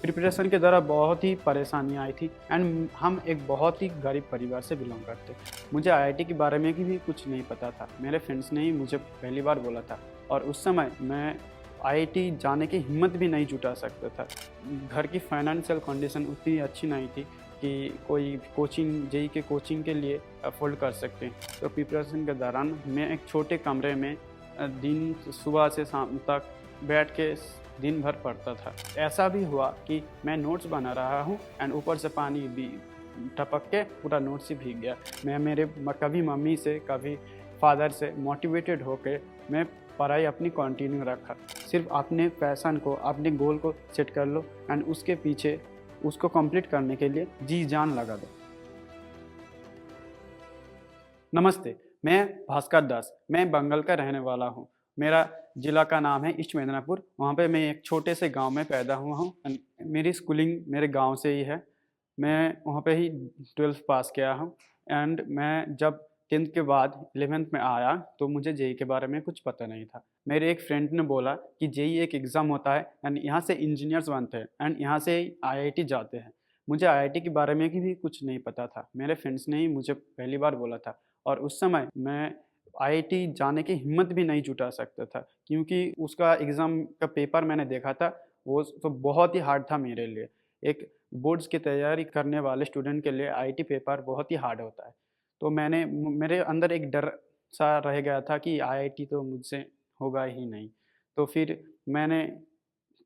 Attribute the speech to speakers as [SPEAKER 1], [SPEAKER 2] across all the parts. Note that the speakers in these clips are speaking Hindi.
[SPEAKER 1] प्रिपरेशन के दौरान बहुत ही परेशानियाँ आई थी एंड हम एक बहुत ही गरीब परिवार से बिलोंग करते। मुझे आईआईटी के बारे में भी कुछ नहीं पता था। मेरे फ्रेंड्स ने ही मुझे पहली बार बोला था और उस समय मैं आईआईटी जाने की हिम्मत भी नहीं जुटा सकता था। घर की फाइनेंशियल कंडीशन उतनी अच्छी नहीं थी कि कोई कोचिंग जेईई के कोचिंग के लिए अफोर्ड कर सकें। तो प्रिपरेशन के दौरान मैं एक छोटे कमरे में दिन सुबह से शाम तक बैठ के दिन भर पढ़ता था। ऐसा भी हुआ कि मैं नोट्स बना रहा हूँ एंड ऊपर से पानी भी टपक के पूरा नोट्स ही भीग गया। मैं कभी मम्मी से कभी फादर से मोटिवेटेड होकर मैं पढ़ाई अपनी कंटिन्यू रखा। सिर्फ अपने पैशन को, अपने गोल को सेट कर लो एंड उसके पीछे उसको कंप्लीट करने के लिए जी जान लगा दो। नमस्ते, मैं भास्कर दास, मैं बंगाल का रहने वाला हूँ। मेरा ज़िला का नाम है ईस्ट मिदनापुर। वहाँ पे मैं एक छोटे से गांव में पैदा हुआ हूँ। मेरी स्कूलिंग मेरे गांव से ही है। मैं वहाँ पे ही 12th पास किया हूँ एंड मैं जब 10th के बाद 11th में आया तो मुझे जेईई के बारे में कुछ पता नहीं था। मेरे एक फ्रेंड ने बोला कि जेईई एक एग्ज़ाम होता है एंड यहाँ से इंजीनियर्स बनते हैं एंड यहाँ से आईआईटी जाते हैं। मुझे आईआईटी के बारे में भी कुछ नहीं पता था। मेरे फ्रेंड्स ने ही मुझे पहली बार बोला था और उस समय मैं आईआईटी जाने की हिम्मत भी नहीं जुटा सकता था क्योंकि उसका एग्ज़ाम का पेपर मैंने देखा था, वो तो बहुत ही हार्ड था मेरे लिए। एक बोर्ड्स की तैयारी करने वाले स्टूडेंट के लिए आईआईटी पेपर बहुत ही हार्ड होता है। तो मेरे अंदर एक डर सा रह गया था कि आईआईटी तो मुझसे होगा ही नहीं। तो फिर मैंने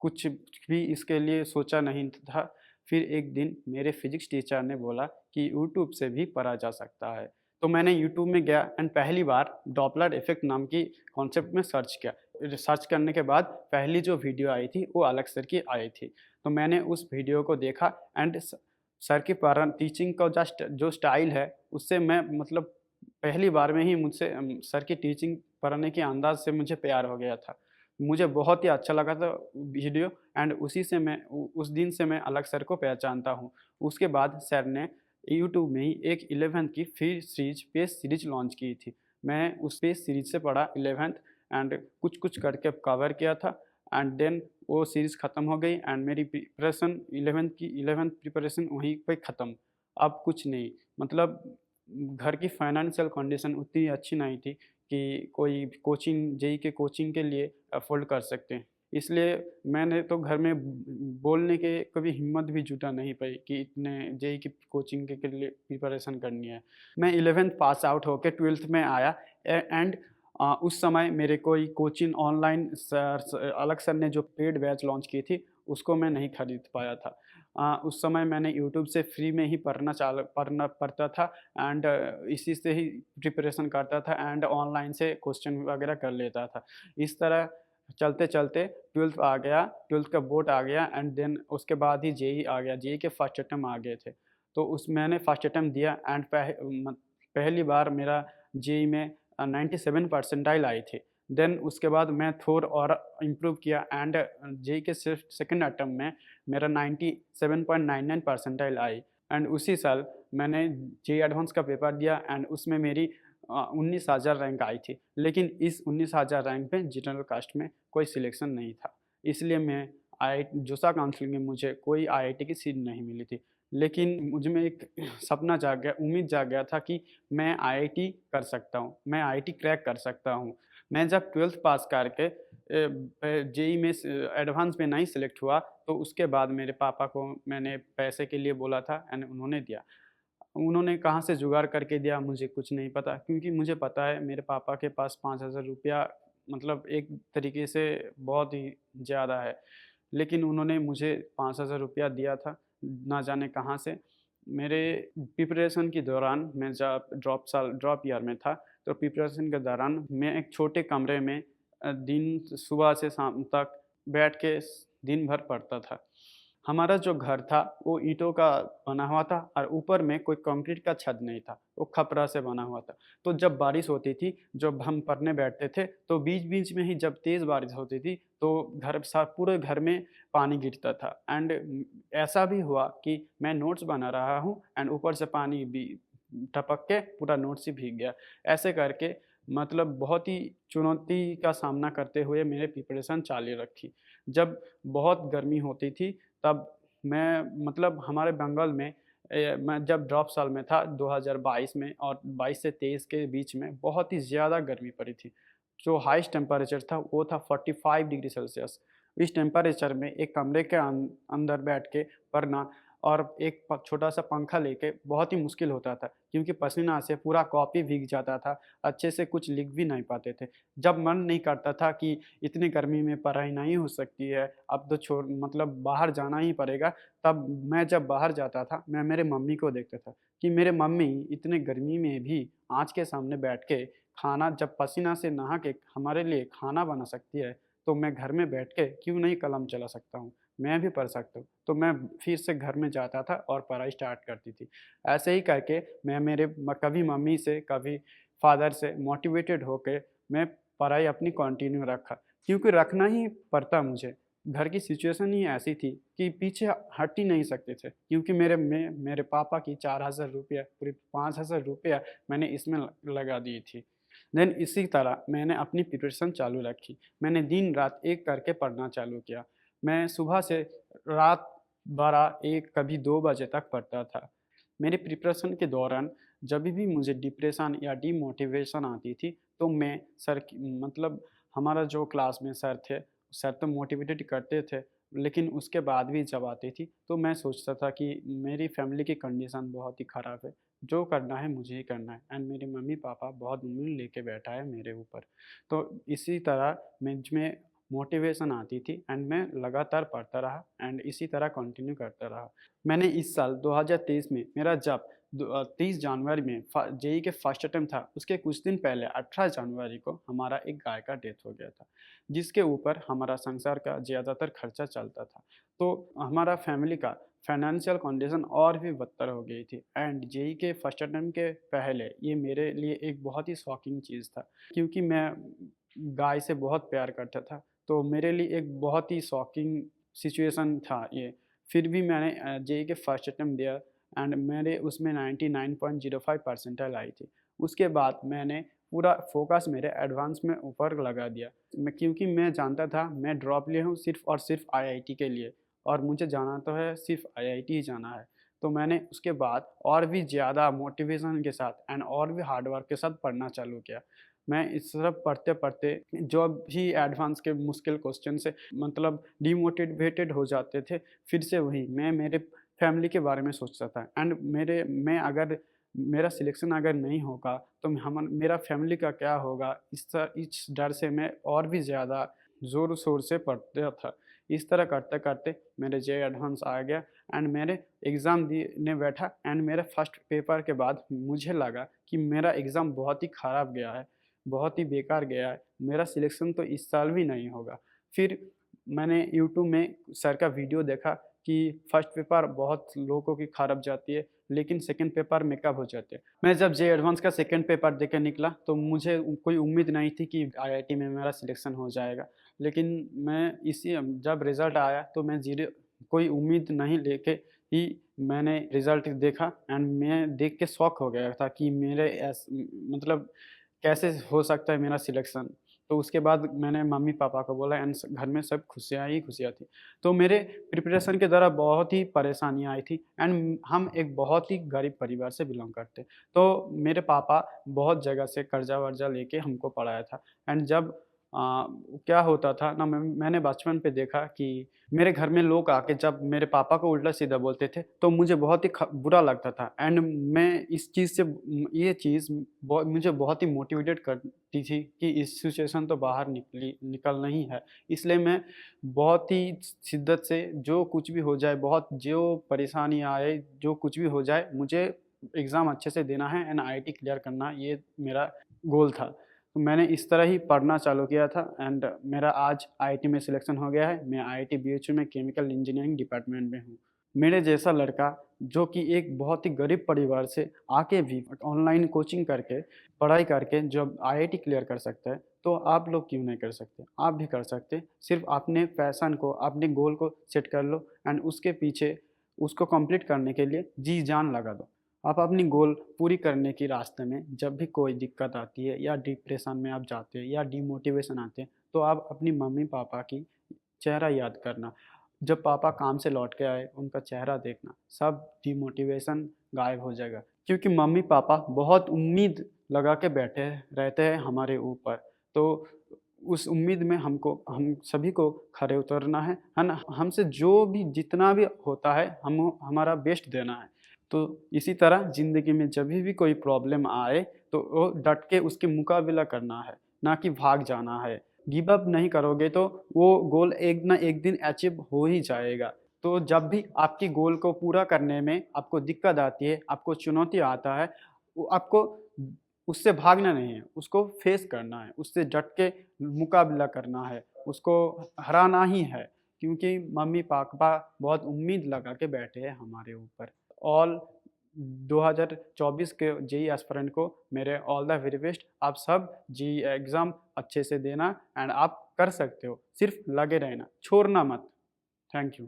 [SPEAKER 1] कुछ भी इसके लिए सोचा नहीं था। फिर एक दिन मेरे फिज़िक्स टीचर ने बोला कि यूट्यूब से भी पढ़ा जा सकता है। तो मैंने यूट्यूब में गया एंड पहली बार डॉपलर इफ़ेक्ट नाम की कॉन्सेप्ट में सर्च किया। सर्च करने के बाद पहली जो वीडियो आई थी वो अलग सर की आई थी। तो मैंने उस वीडियो को देखा एंड सर की टीचिंग का जो स्टाइल है उससे मैं मतलब पहली बार में ही मुझसे सर की टीचिंग पढ़ाने के अंदाज़ से मुझे प्यार हो गया था। मुझे बहुत ही अच्छा लगा था वीडियो एंड उसी से मैं उस दिन से मैं अलग सर को पहचानता हूँ। उसके बाद सर ने यूट्यूब में ही एक 11th की free series page series launch की थी। मैं उस पेज सीरीज से पढ़ा 11th एंड कुछ करके कवर किया था एंड देन वो सीरीज़ ख़त्म हो गई एंड मेरी प्रिपरेशन 11th प्रिपरेशन वहीं पे ख़त्म। अब कुछ नहीं, मतलब घर की फाइनेंशियल कंडीशन उतनी अच्छी नहीं थी कि कोई कोचिंग जेईई के कोचिंग के लिए अफ़ोर्ड कर सकते हैं। इसलिए मैंने तो घर में बोलने के कभी हिम्मत भी जुटा नहीं पाई कि इतने जेईई की कोचिंग के लिए प्रिपरेशन करनी है। मैं 11th पास आउट होके 12th में आया एंड उस समय मेरे कोई कोचिंग ऑनलाइन अलग सर ने जो पेड बैच लॉन्च की थी उसको मैं नहीं खरीद पाया था। उस समय मैंने यूट्यूब से फ्री में ही पढ़ता था एंड इसी से ही प्रिपरेशन करता था एंड ऑनलाइन से क्वेश्चन वगैरह कर लेता था। इस तरह चलते-चलते 12th आ गया, 12th का बोर्ड आ गया एंड देन उसके बाद ही जेईई आ गया। जेईई के फर्स्ट अटेम्प्ट आ गए थे। तो मैंने फर्स्ट अटेम्प्ट दिया एंड पहली बार मेरा जेईई में 97 परसेंटाइल आई थी। देन उसके बाद मैं थोड़ा और इम्प्रूव किया एंड जेईई के सिर्फ सेकंड अटेम्प्ट में मेरा 97.99 परसेंटाइल आई एंड उसी साल मैंने जेईई एडवांस का पेपर दिया एंड उसमें मेरी 19,000 रैंक आई थी। लेकिन इस 19,000 रैंक पे जनरल कास्ट में कोई सिलेक्शन नहीं था। इसलिए मैं जोसा काउंसिल में मुझे कोई आईआईटी की सीट नहीं मिली थी। लेकिन मुझ में एक सपना जाग गया, उम्मीद जाग गया था कि मैं आईआईटी कर सकता हूँ, मैं आईआईटी क्रैक कर सकता हूँ। मैं जब 12th पास करके जेईई में एडवांस में नहीं सेलेक्ट हुआ तो उसके बाद मेरे पापा को मैंने पैसे के लिए बोला था एंड उन्होंने दिया। उन्होंने कहाँ से जुगाड़ करके दिया मुझे कुछ नहीं पता क्योंकि मुझे पता है मेरे पापा के पास 5,000 रुपया मतलब एक तरीके से बहुत ही ज़्यादा है। लेकिन उन्होंने मुझे 5,000 रुपया दिया था, ना जाने कहाँ से। मेरे प्रिपरेशन के दौरान मैं जब ड्रॉप ईयर में था, तो प्रिपरेशन के दौरान मैं एक छोटे कमरे में दिन सुबह से शाम तक बैठ के दिन भर पढ़ता था। हमारा जो घर था वो ईंटों का बना हुआ था और ऊपर में कोई कंक्रीट का छत नहीं था, वो खपरा से बना हुआ था। तो जब बारिश होती थी, जब हम पढ़ने बैठते थे, तो बीच-बीच में ही जब तेज़ बारिश होती थी, तो पूरे घर में पानी गिरता था एंड ऐसा भी हुआ कि मैं नोट्स बना रहा हूँ एंड ऊपर से पानी भी टपक के पूरा नोट्स ही भीग गया। ऐसे करके मतलब बहुत ही चुनौती का सामना करते हुए मेरे प्रिपरेशन जारी रखी। जब बहुत गर्मी होती थी तब मैं मतलब हमारे बंगाल में मैं जब ड्रॉप साल में था 2022 में और 22 से 23 के बीच में बहुत ही ज़्यादा गर्मी पड़ी थी। जो हाईएस्ट टेम्परेचर था वो था 45 डिग्री सेल्सियस। इस टेम्परेचर में एक कमरे के अंदर बैठ के पढ़ना और एक छोटा-सा पंखा लेके बहुत ही मुश्किल होता था, क्योंकि पसीना से पूरा कॉपी भीग जाता था, अच्छे से कुछ लिख भी नहीं पाते थे। जब मन नहीं करता था कि इतनी गर्मी में पढ़ाई नहीं हो सकती है, अब तो छोड़ मतलब बाहर जाना ही पड़ेगा, तब मैं जब बाहर जाता था, मैं मेरे मम्मी को देखता था कि मेरे मम्मी इतने गर्मी में भी आँच के सामने बैठ के खाना जब पसीना से नहा के हमारे लिए खाना बना सकती है, तो मैं घर में बैठ के क्यों नहीं कलम चला सकता हूँ? मैं भी पढ़ सकता हूँ। तो मैं फिर से घर में जाता था और पढ़ाई स्टार्ट करती थी। ऐसे ही करके मैं कभी मम्मी से, कभी फ़ादर से मोटिवेटेड होके मैं पढ़ाई अपनी कंटिन्यू रखा, क्योंकि रखना ही पड़ता मुझे। घर की सिचुएशन ही ऐसी थी कि पीछे हट ही नहीं सकते थे, क्योंकि मेरे पापा की 4000 रुपया, पूरे 5000 रुपया मैंने इसमें लगा दी थी। देन इसी तरह मैंने अपनी प्रिपरेशन चालू रखी। मैंने दिन-रात एक करके पढ़ना चालू किया। मैं सुबह से रात 12, 1 कभी 2 बजे तक पढ़ता था। मेरी प्रिपरेशन के दौरान जभी भी मुझे डिप्रेशन या डीमोटिवेशन आती थी, तो मैं सर की मतलब हमारा जो क्लास में सर थे, सर तो मोटिवेटेड करते थे, लेकिन उसके बाद भी जब आती थी, तो मैं सोचता था कि मेरी फैमिली की कंडीशन बहुत ही ख़राब है, जो करना है मुझे ही करना है एंड मेरे मम्मी-पापा बहुत उम्मीद लेके बैठा है मेरे ऊपर। तो इसी तरह मुझ में मोटिवेशन आती थी एंड मैं लगातार पढ़ता रहा एंड इसी तरह कंटिन्यू करता रहा। मैंने इस साल 2023 में मेरा जब 30 जनवरी में जेईई के फर्स्ट अटेम्प्ट था, उसके कुछ दिन पहले 18 जनवरी को हमारा एक गाय का डेथ हो गया था, जिसके ऊपर हमारा संसार का ज़्यादातर खर्चा चलता था। तो हमारा फैमिली का फाइनेंशियल कंडीशन और भी बदतर हो गई थी एंड जेईई के फर्स्ट अटेम्प्ट के पहले ये मेरे लिए एक बहुत ही शॉकिंग चीज़ था, क्योंकि मैं गाय से बहुत प्यार करता था। तो मेरे लिए एक बहुत ही शॉकिंग सिचुएशन था ये। फिर भी मैंने जेईई के फर्स्ट अटेम्प्ट दिया एंड मेरे उसमें 99.05 परसेंटाइल आई थी। उसके बाद मैंने पूरा फ़ोकस मेरे एडवांस में ऊपर लगा दिया। क्योंकि मैं जानता था मैं ड्रॉप लिया हूँ सिर्फ़ और सिर्फ़ आईआईटी के लिए और मुझे जाना तो है सिर्फ़ आईआईटी ही जाना है। तो मैंने उसके बाद और भी ज़्यादा मोटिवेशन के साथ एंड और भी हार्ड वर्क के साथ पढ़ना चालू किया। मैं इस तरह पढ़ते-पढ़ते जो भी एडवांस के मुश्किल क्वेश्चन से मतलब डिमोटिवेटेड हो जाते थे, फिर से वही मैं मेरे फैमिली के बारे में सोचता था एंड मेरा सिलेक्शन अगर नहीं होगा तो मेरा फैमिली का क्या होगा, इस डर से मैं और भी ज़्यादा ज़ोर-शोर से पढ़ता था। इस तरह करते-करते मेरे जेईई एडवांस आ गया एंड मेरे एग्ज़ाम देने बैठा एंड मेरे फर्स्ट पेपर के बाद मुझे लगा कि मेरा एग्ज़ाम बहुत ही ख़राब गया है, बहुत ही बेकार गया है, मेरा सिलेक्शन तो इस साल भी नहीं होगा। फिर मैंने यूट्यूब में सर का वीडियो देखा कि फर्स्ट पेपर बहुत लोगों की खराब जाती है, लेकिन सेकंड पेपर में कब हो जाते हैं। मैं जब जेईई एडवांस का सेकंड पेपर दे के निकला, तो मुझे कोई उम्मीद नहीं थी कि आईआईटी में मेरा सिलेक्शन हो जाएगा। लेकिन जब रिज़ल्ट आया तो मैं ज़ीरो कोई उम्मीद नहीं लेके ही मैंने रिज़ल्ट देखा एंड मैं देख के शॉक हो गया था कि मतलब कैसे हो सकता है मेरा सिलेक्शन? तो उसके बाद मैंने मम्मी-पापा को बोला एंड घर में सब खुशियाँ ही खुशियाँ थी। तो मेरे प्रिपरेशन के दौरान बहुत ही परेशानियाँ आई थी एंड हम एक बहुत ही गरीब परिवार से बिलॉन्ग करते। तो मेरे पापा बहुत जगह से कर्ज़ा-वर्ज़ा लेके हमको पढ़ाया था एंड जब क्या होता था ना मैंने बचपन पे देखा कि मेरे घर में लोग आके जब मेरे पापा को उल्टा-सीधा बोलते थे, तो मुझे बहुत ही बुरा लगता था एंड मैं इस चीज़ से ये चीज़ मुझे बहुत ही मोटिवेटेड करती थी कि इस सिचुएशन तो बाहर निकलना ही है। इसलिए मैं बहुत ही शिद्दत से जो कुछ भी हो जाए, जो परेशानी आए, जो कुछ भी हो जाए, मुझे एग्ज़ाम अच्छे से देना है एंड आईआईटी क्लियर करना, ये मेरा गोल था। तो मैंने इस तरह ही पढ़ना चालू किया था एंड मेरा आज आईआईटी में सिलेक्शन हो गया है। मैं आईआईटी बीएचयू में केमिकल इंजीनियरिंग डिपार्टमेंट में हूँ। मेरे जैसा लड़का जो कि एक बहुत ही गरीब परिवार से आके भी ऑनलाइन कोचिंग करके, पढ़ाई करके जब आईआईटी क्लियर कर सकता है, तो आप लोग क्यों नहीं कर सकते? आप भी कर सकते हैं। सिर्फ़ अपने पैशन को, अपने गोल को सेट कर लो एंड उसके पीछे उसको कंप्लीट करने के लिए जी-जान लगा दो। आप अपनी गोल पूरी करने की रास्ते में जब भी कोई दिक्कत आती है या डिप्रेशन में आप जाते हैं या डिमोटिवेशन आते हैं, तो आप अपनी मम्मी-पापा की चेहरा याद करना। जब पापा काम से लौट के आए, उनका चेहरा देखना, सब डिमोटिवेशन गायब हो जाएगा। क्योंकि मम्मी पापा बहुत उम्मीद लगा के बैठे रहते हैं हमारे ऊपर। तो उस उम्मीद में हम सभी को खरे उतरना है ना? हमसे जो भी जितना भी होता है हम हमारा बेस्ट देना है। तो इसी तरह ज़िंदगी में जभी भी कोई प्रॉब्लम आए तो वो डट के उसके मुकाबला करना है, ना कि भाग जाना है। गिव अप नहीं करोगे तो वो गोल एक ना एक दिन अचीव हो ही जाएगा। तो जब भी आपकी गोल को पूरा करने में आपको दिक्कत आती है, आपको चुनौती आता है, वो आपको उससे भागना नहीं है, उसको फेस करना है, उससे डट के मुकाबला करना है, उसको हराना ही है। क्योंकि मम्मी-पापा बहुत उम्मीद लगा के बैठे हैं हमारे ऊपर। ऑल 2024 के जेईई एस्पिरेंट को मेरे ऑल द वेरी बेस्ट। आप सब जेईई एग्ज़ाम अच्छे से देना एंड आप कर सकते हो। सिर्फ़ लगे रहना, छोड़ना मत। Thank you.